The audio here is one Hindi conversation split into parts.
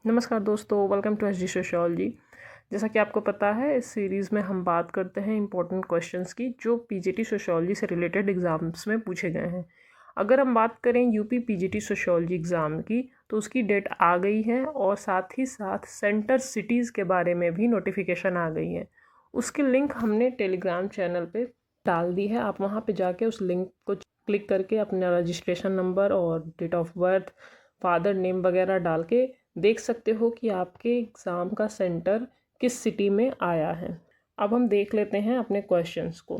नमस्कार दोस्तों, वेलकम टू एसजी सोशियोलॉजी। जैसा कि आपको पता है, इस सीरीज़ में हम बात करते हैं इंपॉर्टेंट क्वेश्चंस की जो पीजीटी सोशियोलॉजी से रिलेटेड एग्ज़ाम्स में पूछे गए हैं। अगर हम बात करें यूपी पीजीटी सोशियोलॉजी एग्ज़ाम की, तो उसकी डेट आ गई है और साथ ही साथ सेंटर सिटीज़ के बारे में भी नोटिफिकेशन आ गई है। उसकी लिंक हमने टेलीग्राम चैनल पे डाल दी है। आप वहाँ पे जाके उस लिंक को क्लिक करके अपना रजिस्ट्रेशन नंबर और date of birth, father name वगैरह डाल के देख सकते हो कि आपके एग्ज़ाम का सेंटर किस सिटी में आया है। अब हम देख लेते हैं अपने क्वेश्चंस को।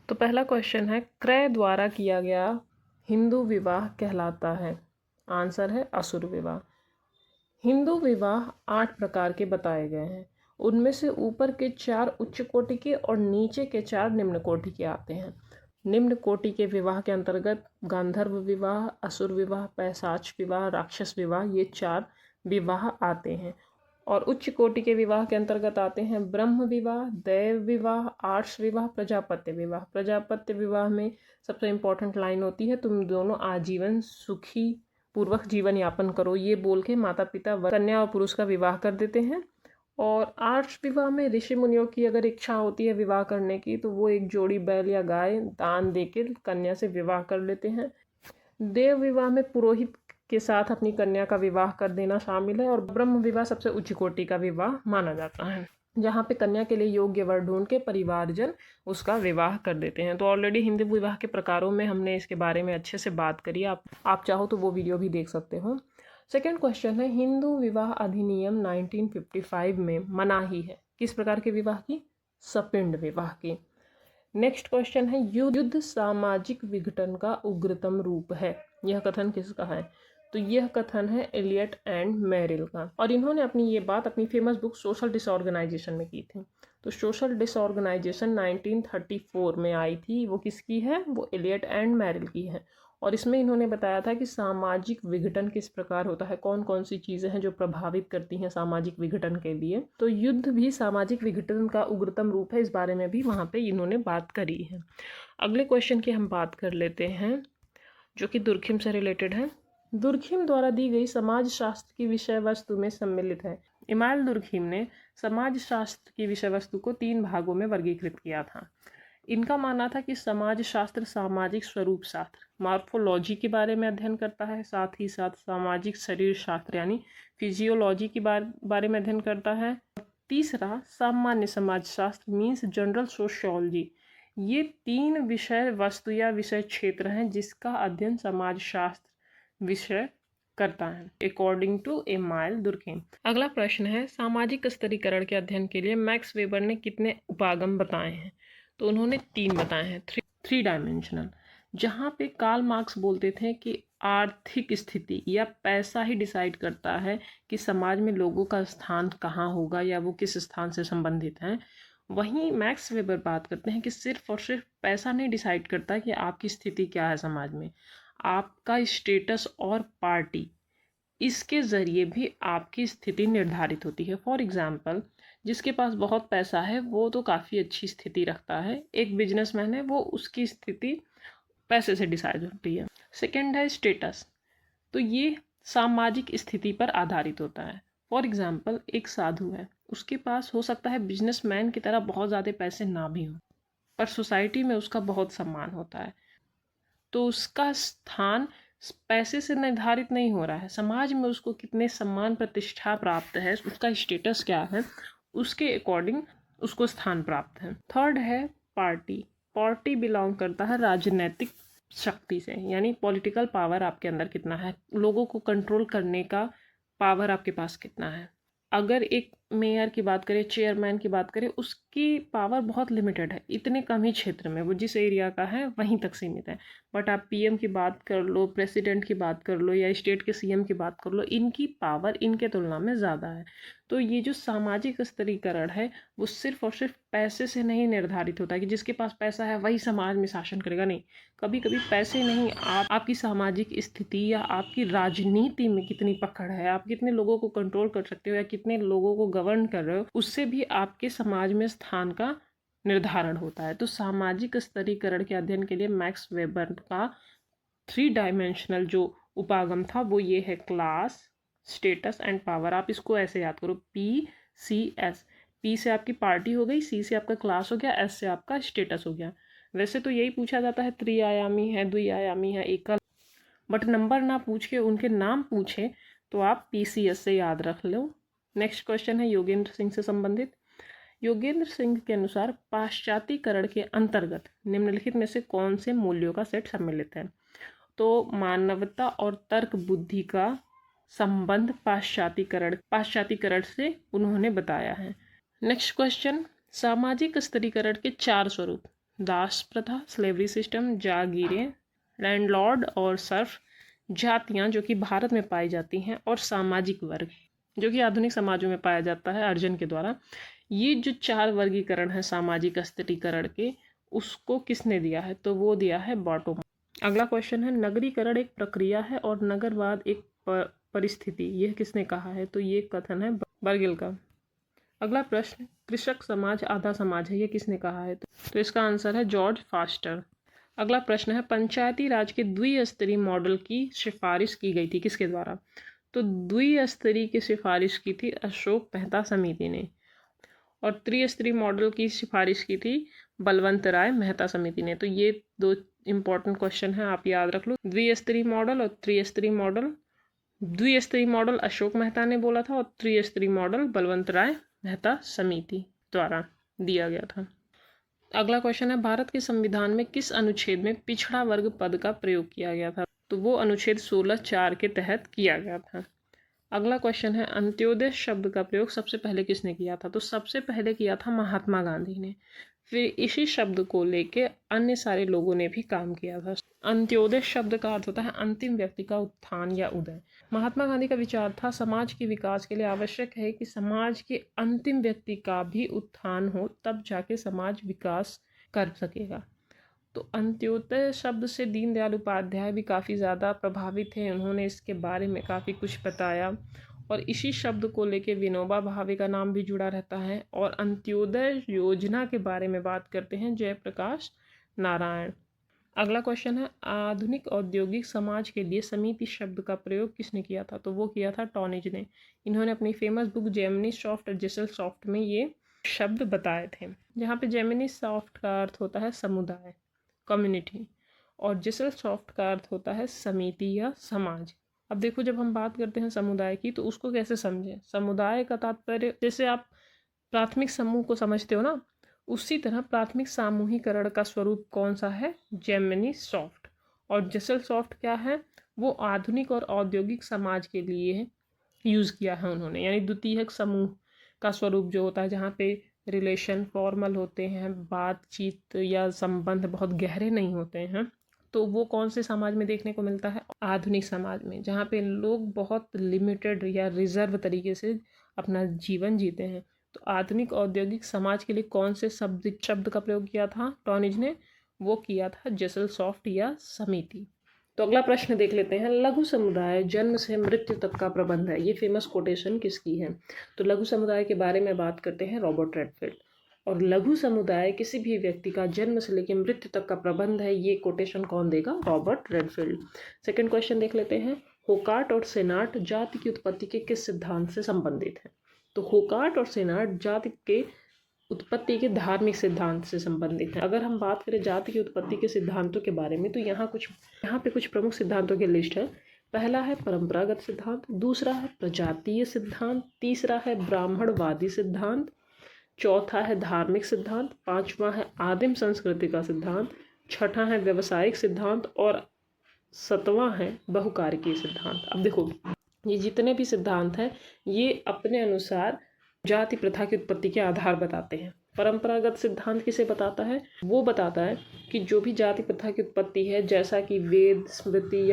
तो पहला क्वेश्चन है, क्रय द्वारा किया गया हिंदू विवाह कहलाता है? आंसर है असुर विवाह। हिंदू विवाह 8 प्रकार के बताए गए हैं। उनमें से ऊपर के 4 उच्च कोटि के और नीचे के 4 निम्न कोटि के आते हैं। निम्न कोटि के विवाह के अंतर्गत गांधर्व विवाह, असुर विवाह, पैशाच विवाह, राक्षस विवाह, ये 4 विवाह आते हैं। और उच्च कोटि के विवाह के अंतर्गत आते हैं ब्रह्म विवाह, दैव विवाह, आर्ष विवाह, प्रजापत्य विवाह। प्रजापत्य विवाह में सबसे इम्पोर्टेंट लाइन होती है, तुम दोनों आजीवन सुखी पूर्वक जीवन यापन करो, ये बोल के माता पिता कन्या और पुरुष का विवाह कर देते हैं। और आर्ष विवाह में ऋषि मुनियों की अगर इच्छा होती है विवाह करने की, तो वो एक जोड़ी बैल या गाय दान देकर कन्या से विवाह कर लेते हैं। देव विवाह में पुरोहित के साथ अपनी कन्या का विवाह कर देना शामिल है। और ब्रह्म विवाह सबसे उच्च कोटि का विवाह माना जाता है, जहाँ पे कन्या के लिए योग्य वर ढूंढ के परिवारजन उसका विवाह कर देते हैं। तो ऑलरेडी हिंदू विवाह के प्रकारों में हमने इसके बारे में अच्छे से बात करी। आप चाहो तो वो वीडियो भी देख सकते हो। सेकेंड क्वेश्चन है, हिंदू विवाह अधिनियम 1955 में मनाही है किस प्रकार के विवाह की? सपिंड विवाह की। नेक्स्ट क्वेश्चन है, युद्ध सामाजिक विघटन का उग्रतम रूप है, यह कथन किसका है? तो यह कथन है एलियट एंड मेरिल का। और इन्होंने अपनी ये बात अपनी फेमस बुक सोशल डिसऑर्गेनाइजेशन में की थी। तो सोशल डिसऑर्गेनाइजेशन 1934 में आई थी। वो किसकी है? वो एलियट एंड मेरिल की है। और इसमें इन्होंने बताया था कि सामाजिक विघटन किस प्रकार होता है, कौन कौन सी चीज़ें हैं जो प्रभावित करती हैं सामाजिक विघटन के लिए। तो युद्ध भी सामाजिक विघटन का उग्रतम रूप है, इस बारे में भी वहाँ पे इन्होंने बात करी है। अगले क्वेश्चन की हम बात कर लेते हैं, जो कि दुर्खिम से रिलेटेड है। दुर्खिम द्वारा दी गई समाज शास्त्र की विषय वस्तु में सम्मिलित है। इमाइल दुर्खिम ने समाज शास्त्र की विषय वस्तु को 3 भागों में वर्गीकृत किया था। इनका मानना था कि समाज शास्त्र सामाजिक स्वरूप शास्त्र मॉर्फोलॉजी के बारे में अध्ययन करता है, साथ ही साथ सामाजिक शरीर शास्त्र यानी फिजियोलॉजी के बारे में अध्ययन करता है। तीसरा सामान्य समाज शास्त्र मीन्स जनरल सोशियोलॉजी। ये 3 विषय वस्तु या विषय क्षेत्र हैं जिसका अध्ययन समाज शास्त्र विषय करता है, अकॉर्डिंग टू इमाइल दुर्खिम। अगला प्रश्न है, सामाजिक स्तरीकरण के अध्ययन के लिए मैक्स वेबर ने कितने उपागम बताए हैं? तो उन्होंने 3 बताए हैं, 3 डायमेंशनल। जहाँ पे कार्ल मार्क्स बोलते थे कि आर्थिक स्थिति या पैसा ही डिसाइड करता है कि समाज में लोगों का स्थान कहाँ होगा या वो किस स्थान से संबंधित हैं, वहीं मैक्स वेबर बात करते हैं कि सिर्फ और सिर्फ पैसा नहीं डिसाइड करता कि आपकी स्थिति क्या है समाज में, आपका स्टेटस और पार्टी, इसके ज़रिए भी आपकी स्थिति निर्धारित होती है। फॉर एग्ज़ाम्पल, जिसके पास बहुत पैसा है वो तो काफ़ी अच्छी स्थिति रखता है, एक बिजनेसमैन है वो उसकी स्थिति पैसे से डिसाइड होती है। सेकंड है स्टेटस, तो ये सामाजिक स्थिति पर आधारित होता है। फॉर एग्ज़ाम्पल, एक साधु है, उसके पास हो सकता है बिजनेसमैन की तरह बहुत ज़्यादा पैसे ना भी हों, पर सोसाइटी में उसका बहुत सम्मान होता है, तो उसका स्थान पैसे से निर्धारित नहीं हो रहा है, समाज में उसको कितने सम्मान प्रतिष्ठा प्राप्त है, उसका स्टेटस क्या है, उसके अकॉर्डिंग उसको स्थान प्राप्त है। थर्ड है पार्टी। पार्टी बिलोंग करता है राजनीतिक शक्ति से, यानी पॉलिटिकल पावर आपके अंदर कितना है, लोगों को कंट्रोल करने का पावर आपके पास कितना है। अगर एक मेयर की बात करें, चेयरमैन की बात करें, उसकी पावर बहुत लिमिटेड है, इतने कम ही क्षेत्र में, वो जिस एरिया का है वहीं तक सीमित है। बट आप पीएम की बात कर लो, प्रेसिडेंट की बात कर लो या स्टेट के सीएम की बात कर लो, इनकी पावर इनके तुलना में ज़्यादा है। तो ये जो सामाजिक स्तरीकरण है वो सिर्फ और सिर्फ पैसे से नहीं निर्धारित होता है कि जिसके पास पैसा है वही समाज में शासन करेगा, नहीं। कभी कभी पैसे नहीं, आपकी सामाजिक स्थिति या आपकी राजनीति में कितनी पकड़ है, आप कितने लोगों को कंट्रोल कर सकते हो या कितने लोगों को गवर्न कर रहे हो, उससे भी आपके समाज में स्थान का निर्धारण होता है। तो सामाजिक स्तरीकरण के अध्ययन के लिए मैक्स वेबर का 3 डायमेंशनल जो उपागम था वो ये है, क्लास, स्टेटस एंड पावर। आप इसको ऐसे याद करो, PCS। P से आपकी पार्टी हो गई, C से आपका क्लास हो गया, S से आपका स्टेटस हो गया। वैसे तो यही पूछा जाता है, त्रिआयामी है, द्विआयामी है, एकल, बट नंबर ना पूछ के उनके नाम पूछे तो आप PCS से याद रख लो। नेक्स्ट क्वेश्चन है योगेंद्र सिंह से संबंधित। योगेंद्र सिंह के अनुसार पाश्चातीकरण के अंतर्गत निम्नलिखित में से कौन से मूल्यों का सेट सम्मिलित है? तो मानवता और तर्क बुद्धि का संबंध पाश्चातीकरण से उन्होंने बताया है। नेक्स्ट क्वेश्चन, सामाजिक स्तरीकरण के 4 स्वरूप, दास प्रथा, स्लेवरी सिस्टम, जागीरें, लैंडलॉर्ड और सर्फ, जातियां जो कि भारत में पाई जाती हैं, और सामाजिक वर्ग जो कि आधुनिक समाजों में पाया जाता है अर्जन के द्वारा। ये जो 4 वर्गीकरण है सामाजिक स्तरीकरण के, उसको किसने दिया है? तो वो दिया है बॉटम। अगला क्वेश्चन है, नगरीकरण एक प्रक्रिया है और नगरवाद एक परिस्थिति, यह किसने कहा है? तो ये कथन है बर्गिल का। अगला प्रश्न, कृषक समाज आधा समाज है, ये किसने कहा है? तो इसका आंसर है जॉर्ज फास्टर। अगला प्रश्न है, पंचायती राज के द्विस्तरीय मॉडल की सिफारिश की गई थी, किसके द्वारा? तो द्विस्तरीय की सिफारिश की थी अशोक मेहता समिति ने, और त्रिस्तरीय मॉडल की सिफारिश की थी बलवंत राय मेहता समिति ने। तो ये 2 इंपॉर्टेंट क्वेश्चन हैं, आप याद रख लो, द्विस्तरीय मॉडल और त्रिस्तरीय मॉडल। द्विस्तरीय मॉडल अशोक मेहता ने बोला था और त्रिस्तरीय मॉडल बलवंत राय मेहता समिति द्वारा दिया गया था। अगला क्वेश्चन है, भारत के संविधान में किस अनुच्छेद में पिछड़ा वर्ग पद का प्रयोग किया गया था? तो वो अनुच्छेद 16(4) के तहत किया गया था। अगला क्वेश्चन है, अंत्योदय शब्द का प्रयोग सबसे पहले किसने किया था? तो सबसे पहले किया था महात्मा गांधी ने। फिर इसी शब्द को लेके अन्य सारे लोगों ने भी काम किया था। अंत्योदय शब्द का अर्थ होता है अंतिम व्यक्ति का उत्थान या उदय। महात्मा गांधी का विचार था, समाज के विकास के लिए आवश्यक है कि समाज के अंतिम व्यक्ति का भी उत्थान हो, तब जाके समाज विकास कर सकेगा। तो अंत्योदय शब्द से दीनदयाल उपाध्याय भी काफ़ी ज़्यादा प्रभावित हैं, उन्होंने इसके बारे में काफ़ी कुछ बताया, और इसी शब्द को लेके विनोबा भावे का नाम भी जुड़ा रहता है। और अंत्योदय योजना के बारे में बात करते हैं जयप्रकाश नारायण। अगला क्वेश्चन है, आधुनिक औद्योगिक समाज के लिए समिति शब्द का प्रयोग किसने किया था? तो वो किया था टॉनिज ने। इन्होंने अपनी फेमस बुक जेमिनी सॉफ्ट और जिसल सॉफ्ट में ये शब्द बताए थे, जहाँ पे जेमिनी सॉफ्ट का अर्थ होता है समुदाय, कम्युनिटी, और जिसल सॉफ्ट का अर्थ होता है समिति या समाज। अब देखो, जब हम बात करते हैं समुदाय की, तो उसको कैसे समझें? समुदाय का तात्पर्य, जैसे आप प्राथमिक समूह को समझते हो ना, उसी तरह प्राथमिक सामूहिकरण का स्वरूप कौन सा है? Gemini soft. और जिसल सॉफ्ट क्या है? वो आधुनिक और औद्योगिक समाज के लिए यूज़ किया है उन्होंने, यानी द्वितीयक समूह का स्वरूप जो होता है, जहाँ पे रिलेशन फॉर्मल होते हैं, बातचीत या संबंध बहुत गहरे नहीं होते हैं, तो वो कौन से समाज में देखने को मिलता है? आधुनिक समाज में, जहाँ पे लोग बहुत लिमिटेड या रिजर्व तरीके से अपना जीवन जीते हैं। तो आधुनिक औद्योगिक समाज के लिए कौन से शब्द का प्रयोग किया था टॉनिज ने? वो किया था जिसल सॉफ्ट या समिति। तो अगला प्रश्न देख लेते हैं, लघु समुदाय जन्म से मृत्यु तक का प्रबंध है, ये फेमस कोटेशन किसकी है? तो लघु समुदाय के बारे में बात करते हैं रॉबर्ट रेडफील्ड। और लघु समुदाय किसी भी व्यक्ति का जन्म से लेकर मृत्यु तक का प्रबंध है, ये कोटेशन कौन देगा? Robert Redfield. सेकंड क्वेश्चन देख लेते हैं, होकार्ट और सेनार्ट जाति की उत्पत्ति के किस सिद्धांत से संबंधित है? तो होकार्ट और सेनार्ट जाति के उत्पत्ति के धार्मिक सिद्धांत से संबंधित है। अगर हम बात करें जाति की उत्पत्ति के सिद्धांतों के बारे में, तो यहाँ पे कुछ प्रमुख सिद्धांतों की लिस्ट है। पहला है परंपरागत सिद्धांत, दूसरा है प्रजातीय सिद्धांत, तीसरा है ब्राह्मणवादी सिद्धांत, चौथा है धार्मिक सिद्धांत, पांचवा है आदिम संस्कृति का सिद्धांत, छठा है व्यावसायिक सिद्धांत, और सातवां है बहुकारकीय सिद्धांत। अब देखो, ये जितने भी सिद्धांत हैं, ये अपने अनुसार जाति प्रथा की उत्पत्ति के आधार बताते हैं। परंपरागत सिद्धांत किसे बताता है? वो बताता है कि जो भी जाति प्रथा की उत्पत्ति है, जैसा कि वेद, स्मृति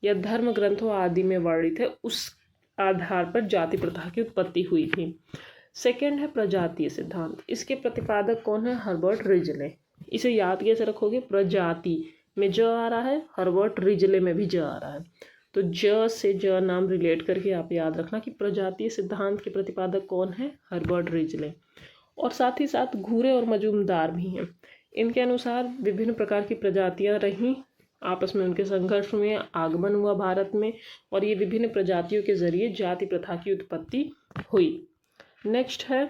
या धर्म ग्रंथों आदि में वर्णित है, उस आधार पर जाति प्रथा की उत्पत्ति हुई थी। सेकंड है प्रजातीय सिद्धांत, इसके प्रतिपादक कौन है? Herbert Risley. इसे याद कैसे रखोगे? प्रजाति में ज आ रहा है, हर्बर्ट रिजले में भी ज आ रहा है, तो ज से ज नाम रिलेट करके आप याद रखना कि प्रजातीय सिद्धांत के प्रतिपादक कौन है? Herbert Risley. और साथ ही साथ घूरे और मजूमदार भी हैं। इनके अनुसार विभिन्न प्रकार की प्रजातियां रहीं आपस में उनके संघर्ष हुए, आगमन हुआ भारत में, और ये विभिन्न प्रजातियों के जरिए जाति प्रथा की उत्पत्ति हुई। नेक्स्ट है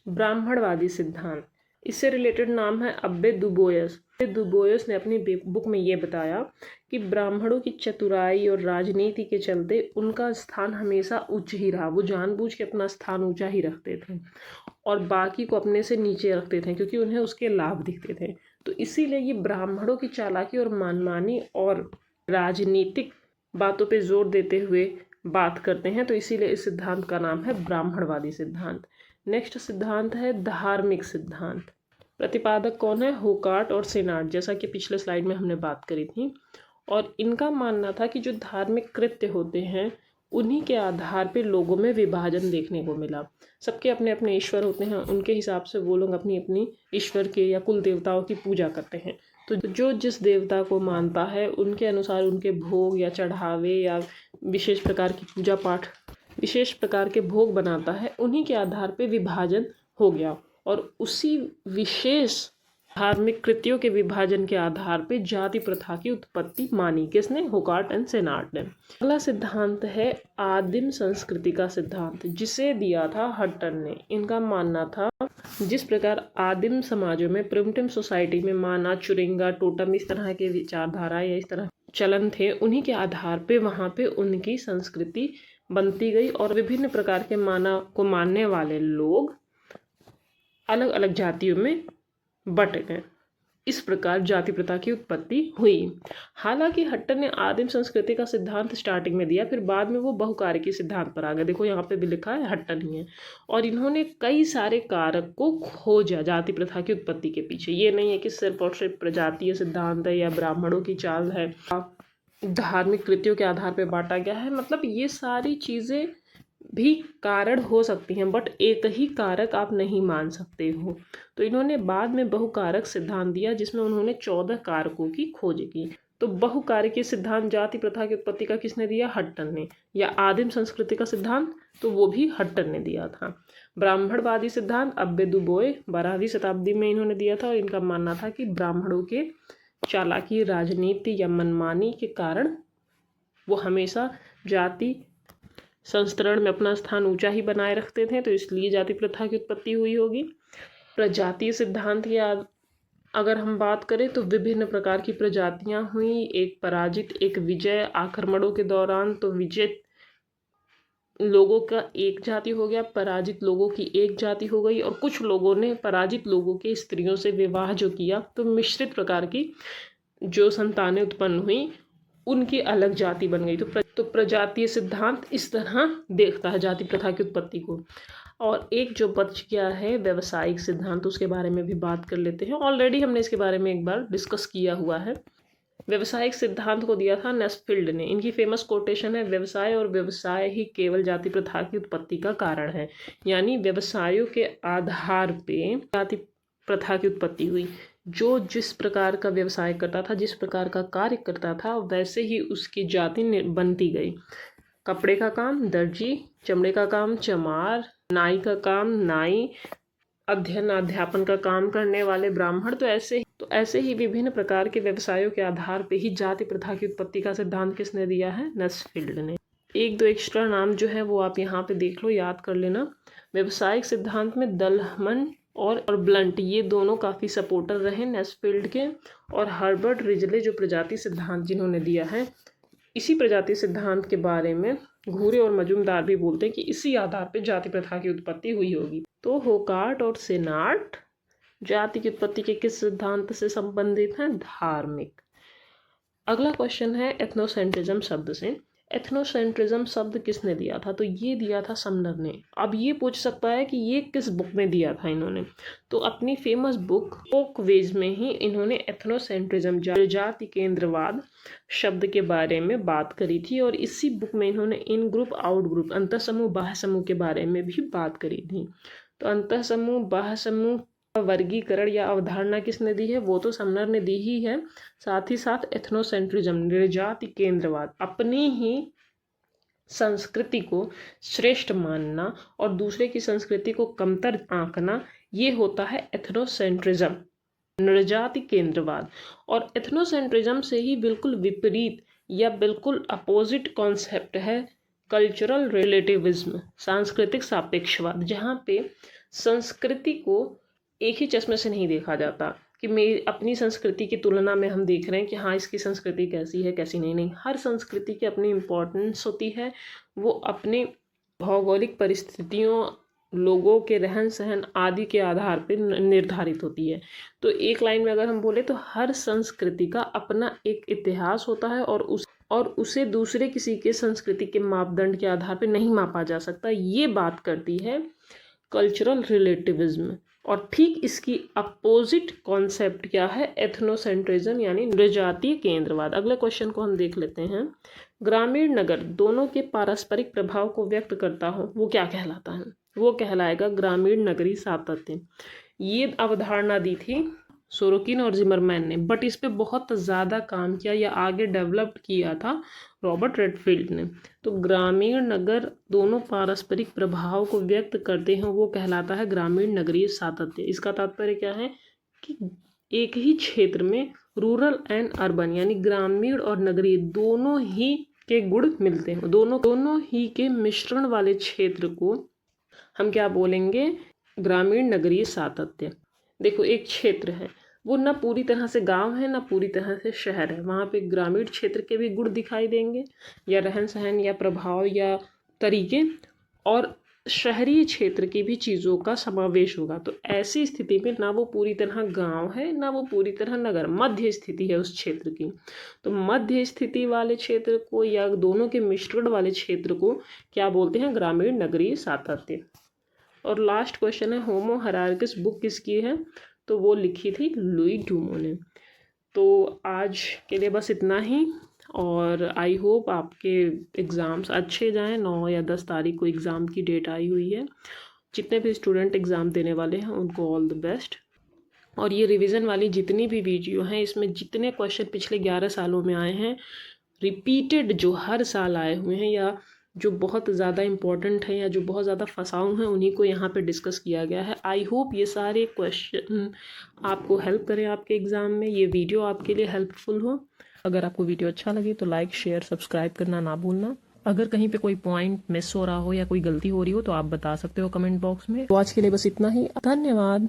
ब्राह्मणवादी सिद्धांत। इससे रिलेटेड नाम है अब्बे दुबोयस। दुबोयस ने अपनी बुक में ये बताया कि ब्राह्मणों की चतुराई और राजनीति के चलते उनका स्थान हमेशा उच्च ही रहा। वो जानबूझ के अपना स्थान ऊंचा ही रखते थे और बाकी को अपने से नीचे रखते थे, क्योंकि उन्हें उसके लाभ दिखते थे। तो इसीलिए ये ब्राह्मणों की चालाकी और मनमानी और राजनीतिक बातों पे जोर देते हुए बात करते हैं। तो इसीलिए इस सिद्धांत का नाम है ब्राह्मणवादी सिद्धांत। नेक्स्ट सिद्धांत है धार्मिक सिद्धांत। प्रतिपादक कौन है? होकार्ट और सेनार्ट, जैसा कि पिछले स्लाइड में हमने बात करी थी। और इनका मानना था कि जो धार्मिक कृत्य होते हैं उन्हीं के आधार पर लोगों में विभाजन देखने को मिला। सबके अपने अपने ईश्वर होते हैं, उनके हिसाब से वो लोग अपनी अपनी ईश्वर के या कुल देवताओं की पूजा करते हैं। तो जो जिस देवता को मानता है उनके अनुसार उनके भोग या चढ़ावे या विशेष प्रकार की पूजा पाठ, विशेष प्रकार के भोग बनाता है, उन्हीं के आधार पर विभाजन हो गया। और उसी विशेष धार्मिक कृत्यों के विभाजन के आधार पर जाति प्रथा की उत्पत्ति मानी। किसने? होकार्ट एंड सेनार्ट ने। अगला सिद्धांत है आदिम संस्कृति का सिद्धांत, जिसे दिया था हट्टन ने। इनका मानना था जिस प्रकार आदिम समाजों में, प्रिमिटिव सोसाइटी में माना, चुरिंगा, टोटम, इस तरह के विचारधारा या इस तरह चलन थे, उन्हीं के आधार पे वहाँ पे उनकी संस्कृति बनती गई और विभिन्न प्रकार के माना को मानने वाले लोग अलग अलग जातियों में बट गए। इस प्रकार जाति प्रथा की उत्पत्ति हुई। हालांकि हट्टन ने आदिम संस्कृति का सिद्धांत स्टार्टिंग में दिया, फिर बाद में वो बहुकारकी सिद्धांत पर आ गए। देखो यहाँ पे भी लिखा है हट्टन ही है। और इन्होंने कई सारे कारक को खोजा जाति प्रथा की उत्पत्ति के पीछे। ये नहीं है कि सिर्फ और सिर्फ प्रजातीय सिद्धांत है या ब्राह्मणों की चाल है, धार्मिक कृत्यों के आधार पर बांटा गया है। मतलब ये सारी चीज़ें भी कारण हो सकती हैं, बट एक ही कारक आप नहीं मान सकते हो। तो इन्होंने बाद में बहुकारक सिद्धांत दिया, जिसमें उन्होंने 14 कारकों की खोज की। तो बहुकारकीय सिद्धांत जाति प्रथा की उत्पत्ति का किसने दिया? हट्टन ने। या आदिम संस्कृति का सिद्धांत, तो वो भी हट्टन ने दिया था। ब्राह्मणवादी सिद्धांत अब्बे दुबोए 12वीं शताब्दी में इन्होंने दिया था। और इनका मानना था कि ब्राह्मणों के चालाकी, राजनीति या मनमानी के कारण वो हमेशा जाति संस्तरण में अपना स्थान ऊंचा ही बनाए रखते थे, तो इसलिए जाति प्रथा की उत्पत्ति हुई होगी। प्रजातीय सिद्धांत की अगर हम बात करें तो विभिन्न प्रकार की प्रजातियां हुई, एक पराजित, एक विजय। आक्रमणों के दौरान तो विजय लोगों का एक जाति हो गया, पराजित लोगों की एक जाति हो गई, और कुछ लोगों ने पराजित लोगों के स्त्रियों से विवाह जो किया, तो मिश्रित प्रकार की जो संतानें उत्पन्न हुई उनकी अलग जाति बन गई। तो प्रजातीय सिद्धांत इस तरह देखता है जाति प्रथा की उत्पत्ति को। और एक जो बच गया है व्यवसायिक सिद्धांत, उसके बारे में भी बात कर लेते हैं। ऑलरेडी हमने इसके बारे में एक बार डिस्कस किया हुआ है। व्यवसायिक सिद्धांत को दिया था नेस्फील्ड ने। इनकी फेमस कोटेशन है, व्यवसाय और व्यवसाय ही केवल जाति प्रथा की उत्पत्ति का कारण है। यानी व्यवसायों के आधार पे जाति प्रथा की उत्पत्ति हुई। जो जिस प्रकार का व्यवसाय करता था, जिस प्रकार का कार्य करता था, वैसे ही उसकी जाति बनती गई। कपड़े का काम दर्जी, चमड़े का काम चमार, नाई का काम नाई, अध्ययन अध्यापन का काम करने वाले ब्राह्मण। तो ऐसे ही विभिन्न प्रकार के व्यवसायों के आधार पे ही जाति प्रथा की उत्पत्ति का सिद्धांत किसने दिया है? नेस्फील्ड ने। एक दो एक्स्ट्रा नाम जो है वो आप यहाँ पे देख लो, याद कर लेना। व्यवसायिक सिद्धांत में दलहमन और ब्लंट, ये दोनों काफ़ी सपोर्टर रहे नेस्फील्ड के। और हर्बर्ट रिजले जो प्रजाति सिद्धांत जिन्होंने दिया है, इसी प्रजाति सिद्धांत के बारे में घूरे और मजूमदार भी बोलते हैं कि इसी आधार पर जाति प्रथा की उत्पत्ति हुई होगी। तो होकार्ट और सेनार्ट जाति की उत्पत्ति के किस सिद्धांत से संबंधित हैं? धार्मिक। अगला क्वेश्चन है एथनोसेंट्रिज्म शब्द से। एथनोसेंट्रिज्म शब्द किसने दिया था? तो ये दिया था समनर ने। अब ये पूछ सकता है कि ये किस बुक में दिया था इन्होंने? तो अपनी फेमस बुक फोकवेज में ही इन्होंने एथनोसेंट्रिज्म, जाति केंद्रवाद शब्द के बारे में बात करी थी। और इसी बुक में इन्होंने इन ग्रुप आउट ग्रुप, अंतः समूह बाह्य समूह के बारे में भी बात करी थी। तो अंतः समूह बाह्य समूह वर्गीकरण या अवधारणा किसने दी है? वो तो समनर ने दी ही है। साथ ही साथ एथनोसेंट्रिज्म, निर्जाति केंद्रवाद, अपनी ही संस्कृति को श्रेष्ठ मानना और दूसरे की संस्कृति को कमतर आंकना, ये होता है एथनोसेंट्रिज्म। नृजाति केंद्रवाद। और एथनोसेंट्रिज्म से ही बिल्कुल विपरीत या बिल्कुल अपोजिट कॉन्सेप्ट है कल्चरल रिलेटिविज्म, सांस्कृतिक सापेक्षवाद, जहाँ पे संस्कृति को एक ही चश्मे से नहीं देखा जाता कि मेरी अपनी संस्कृति की तुलना में हम देख रहे हैं कि हाँ इसकी संस्कृति कैसी है कैसी नहीं। हर संस्कृति की अपनी इम्पोर्टेंस होती है, वो अपने भौगोलिक परिस्थितियों, लोगों के रहन सहन आदि के आधार पर निर्धारित होती है। तो एक लाइन में अगर हम बोले तो हर संस्कृति का अपना एक इतिहास होता है और उसे दूसरे किसी के संस्कृति के मापदंड के आधार पर नहीं मापा जा सकता। ये बात करती है कल्चरल रिलेटिविज्म। और ठीक इसकी अपोजिट कॉन्सेप्ट क्या है? एथनोसेंट्रिज्म यानी नृजातीय केंद्रवाद। अगले क्वेश्चन को हम देख लेते हैं। ग्रामीण नगर दोनों के पारस्परिक प्रभाव को व्यक्त करता हो वो क्या कहलाता है? वो कहलाएगा ग्रामीण नगरीय सातत्य। ये अवधारणा दी थी सोरोकिन और जिमरमैन ने, बट इस पे बहुत ज़्यादा काम किया या आगे डेवलप्ड किया था रॉबर्ट रेडफील्ड ने। तो ग्रामीण नगर दोनों पारस्परिक प्रभाव को व्यक्त करते हैं वो कहलाता है ग्रामीण नगरीय सातत्य। इसका तात्पर्य क्या है कि एक ही क्षेत्र में रूरल एंड अर्बन यानी ग्रामीण और नगरीय दोनों ही के गुण मिलते हैं। दोनों ही के मिश्रण वाले क्षेत्र को हम क्या बोलेंगे? ग्रामीण नगरीय सातत्य। देखो एक क्षेत्र है, वो ना पूरी तरह से गांव है ना पूरी तरह से शहर है, वहाँ पे ग्रामीण क्षेत्र के भी गुण दिखाई देंगे या रहन सहन या प्रभाव या तरीके, और शहरी क्षेत्र की भी चीज़ों का समावेश होगा। तो ऐसी स्थिति में ना वो पूरी तरह गांव है ना वो पूरी तरह नगर, मध्य स्थिति है उस क्षेत्र की। तो मध्य स्थिति वाले क्षेत्र को या दोनों के मिश्रण वाले क्षेत्र को क्या बोलते हैं? ग्रामीण नगरीय सातत्य। और लास्ट क्वेश्चन है होमो हायरार्किस बुक किसकी है? तो वो लिखी थी लुई डूमो ने। तो आज के लिए बस इतना ही, और आई होप आपके एग्ज़ाम्स अच्छे जाएं। 9 या 10 तारीख को एग्ज़ाम की डेट आई हुई है। जितने भी स्टूडेंट एग्ज़ाम देने वाले हैं उनको ऑल द बेस्ट। और ये रिवीजन वाली जितनी भी वीडियो हैं इसमें जितने क्वेश्चन पिछले 11 सालों में आए हैं रिपीटेड, जो हर साल आए हुए हैं या जो बहुत ज़्यादा इम्पॉर्टेंट है या जो बहुत ज़्यादा फंसाऊ हैं, उन्हीं को यहाँ पे डिस्कस किया गया है। आई होप ये सारे क्वेश्चन आपको हेल्प करें आपके एग्ज़ाम में, ये वीडियो आपके लिए हेल्पफुल हो। अगर आपको वीडियो अच्छा लगे तो लाइक शेयर सब्सक्राइब करना ना भूलना। अगर कहीं पे कोई पॉइंट मिस हो रहा हो या कोई गलती हो रही हो तो आप बता सकते हो कमेंट बॉक्स में। तो आज के लिए बस इतना ही, धन्यवाद।